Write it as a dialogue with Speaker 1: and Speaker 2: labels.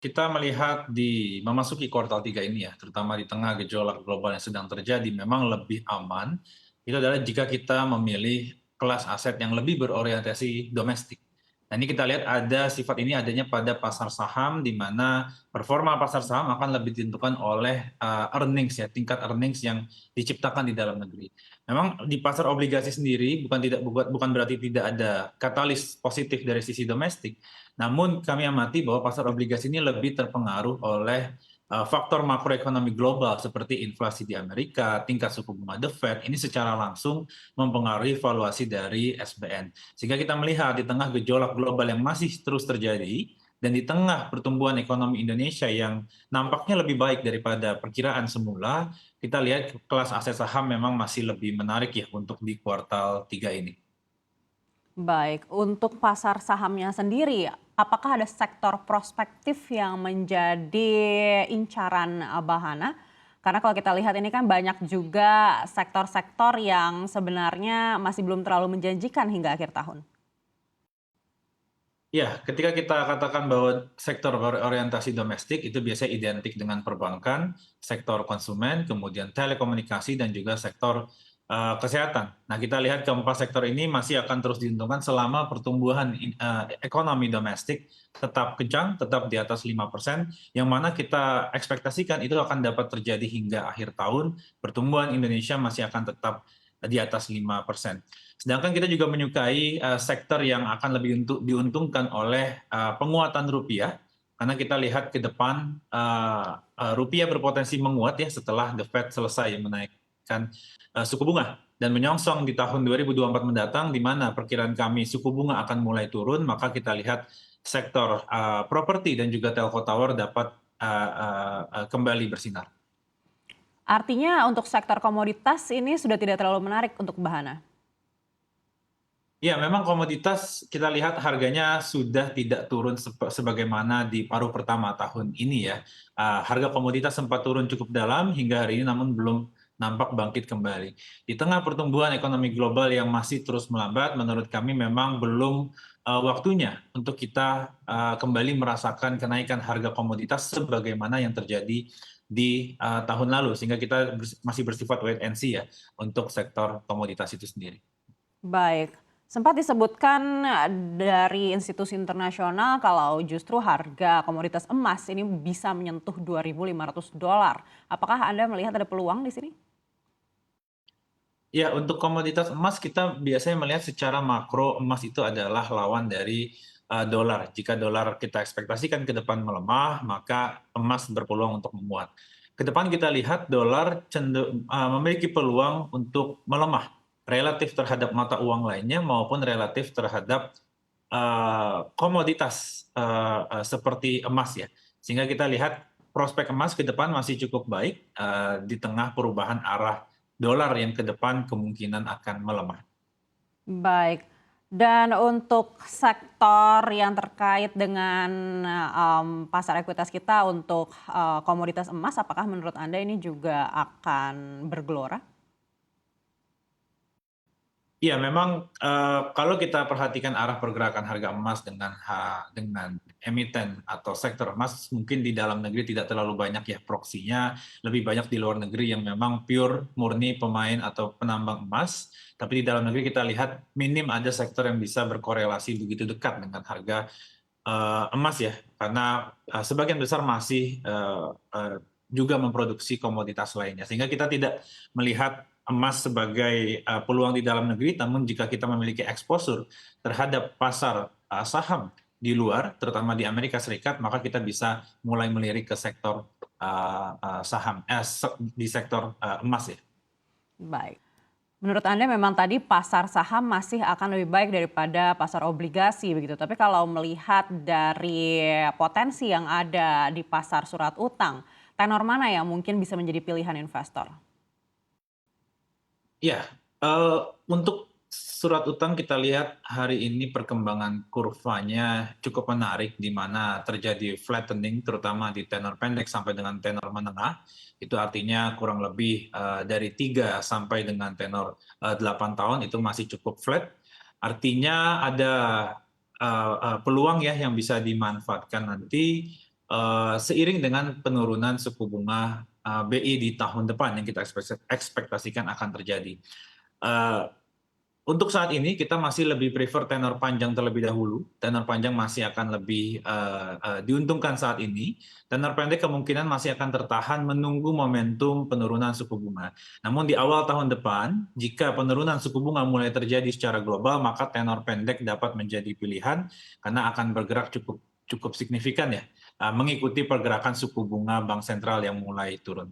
Speaker 1: kita melihat memasuki kuartal 3 ini ya, terutama di tengah gejolak global yang sedang terjadi, memang lebih aman, itu adalah jika kita memilih kelas aset yang lebih berorientasi domestik. Nah, ini kita lihat ada sifat ini adanya pada pasar saham, di mana performa pasar saham akan lebih ditentukan oleh earnings ya, tingkat earnings yang diciptakan di dalam negeri. Memang di pasar obligasi sendiri bukan berarti tidak ada katalis positif dari sisi domestik, namun kami amati bahwa pasar obligasi ini lebih terpengaruh oleh faktor makroekonomi global seperti inflasi di Amerika, tingkat suku bunga The Fed, ini secara langsung mempengaruhi valuasi dari SBN. Sehingga kita melihat di tengah gejolak global yang masih terus terjadi, dan di tengah pertumbuhan ekonomi Indonesia yang nampaknya lebih baik daripada perkiraan semula, kita lihat kelas aset saham memang masih lebih menarik ya untuk di kuartal 3 ini.
Speaker 2: Baik, untuk pasar sahamnya sendiri, apakah ada sektor prospektif yang menjadi incaran Bahana? Karena kalau kita lihat ini kan banyak juga sektor-sektor yang sebenarnya masih belum terlalu menjanjikan hingga akhir tahun.
Speaker 1: Ya, ketika kita katakan bahwa sektor berorientasi domestik itu biasanya identik dengan perbankan, sektor konsumen, kemudian telekomunikasi, dan juga sektor kesehatan. Nah, kita lihat keempat sektor ini masih akan terus diuntungkan selama pertumbuhan ekonomi domestik tetap kencang, tetap di atas 5%, yang mana kita ekspektasikan itu akan dapat terjadi hingga akhir tahun, pertumbuhan Indonesia masih akan tetap di atas 5%. Sedangkan kita juga menyukai sektor yang akan lebih diuntungkan oleh penguatan rupiah, karena kita lihat ke depan rupiah berpotensi menguat ya setelah The Fed selesai menaikkan suku bunga dan menyongsong di tahun 2024 mendatang, di mana perkiraan kami suku bunga akan mulai turun, maka kita lihat sektor properti dan juga telco tower dapat kembali bersinar.
Speaker 2: Artinya untuk sektor komoditas ini sudah tidak terlalu menarik untuk Bahana.
Speaker 1: Ya, memang komoditas kita lihat harganya sudah tidak turun sebagaimana di paruh pertama tahun ini ya. Harga komoditas sempat turun cukup dalam hingga hari ini, namun belum nampak bangkit kembali. Di tengah pertumbuhan ekonomi global yang masih terus melambat, menurut kami memang belum waktunya untuk kita kembali merasakan kenaikan harga komoditas sebagaimana yang terjadi di tahun lalu, sehingga kita masih bersifat wait and see ya untuk sektor komoditas itu sendiri.
Speaker 2: Baik, sempat disebutkan dari institusi internasional kalau justru harga komoditas emas ini bisa menyentuh $2.500. Apakah Anda melihat ada peluang di sini?
Speaker 1: Ya, untuk komoditas emas kita biasanya melihat secara makro emas itu adalah lawan dari dolar. Jika dolar kita ekspektasikan ke depan melemah, maka emas berpeluang untuk menguat. Ke depan kita lihat dolar memiliki peluang untuk melemah relatif terhadap mata uang lainnya maupun relatif terhadap komoditas seperti emas ya. Sehingga kita lihat prospek emas ke depan masih cukup baik di tengah perubahan arah dolar yang ke depan kemungkinan akan melemah.
Speaker 2: Baik, dan untuk sektor yang terkait dengan, pasar ekuitas kita untuk, komoditas emas, apakah menurut Anda ini juga akan bergelora?
Speaker 1: Iya, memang kalau kita perhatikan arah pergerakan harga emas dengan emiten atau sektor emas, mungkin di dalam negeri tidak terlalu banyak ya proksinya, lebih banyak di luar negeri yang memang pure murni pemain atau penambang emas. Tapi di dalam negeri kita lihat minim ada sektor yang bisa berkorelasi begitu dekat dengan harga emas ya, karena sebagian besar masih juga memproduksi komoditas lainnya, sehingga kita tidak melihat emas sebagai peluang di dalam negeri, namun jika kita memiliki exposure terhadap pasar saham di luar, terutama di Amerika Serikat, maka kita bisa mulai melirik ke sektor di sektor emas ya.
Speaker 2: Baik. Menurut Anda memang tadi pasar saham masih akan lebih baik daripada pasar obligasi begitu. Tapi kalau melihat dari potensi yang ada di pasar surat utang, tenor mana yang mungkin bisa menjadi pilihan investor?
Speaker 1: Ya, untuk surat utang kita lihat hari ini perkembangan kurvanya cukup menarik, di mana terjadi flattening terutama di tenor pendek sampai dengan tenor menengah. Itu artinya kurang lebih dari 3 sampai dengan tenor 8 tahun itu masih cukup flat. Artinya ada peluang ya yang bisa dimanfaatkan nanti seiring dengan penurunan suku bunga BI di tahun depan yang kita ekspektasikan akan terjadi. Eh, Untuk saat ini kita masih lebih prefer tenor panjang terlebih dahulu. Tenor panjang masih akan lebih diuntungkan saat ini. Tenor pendek kemungkinan masih akan tertahan menunggu momentum penurunan suku bunga. Namun di awal tahun depan, jika penurunan suku bunga mulai terjadi secara global, maka tenor pendek dapat menjadi pilihan karena akan bergerak cukup signifikan ya, mengikuti pergerakan suku bunga bank sentral yang mulai turun.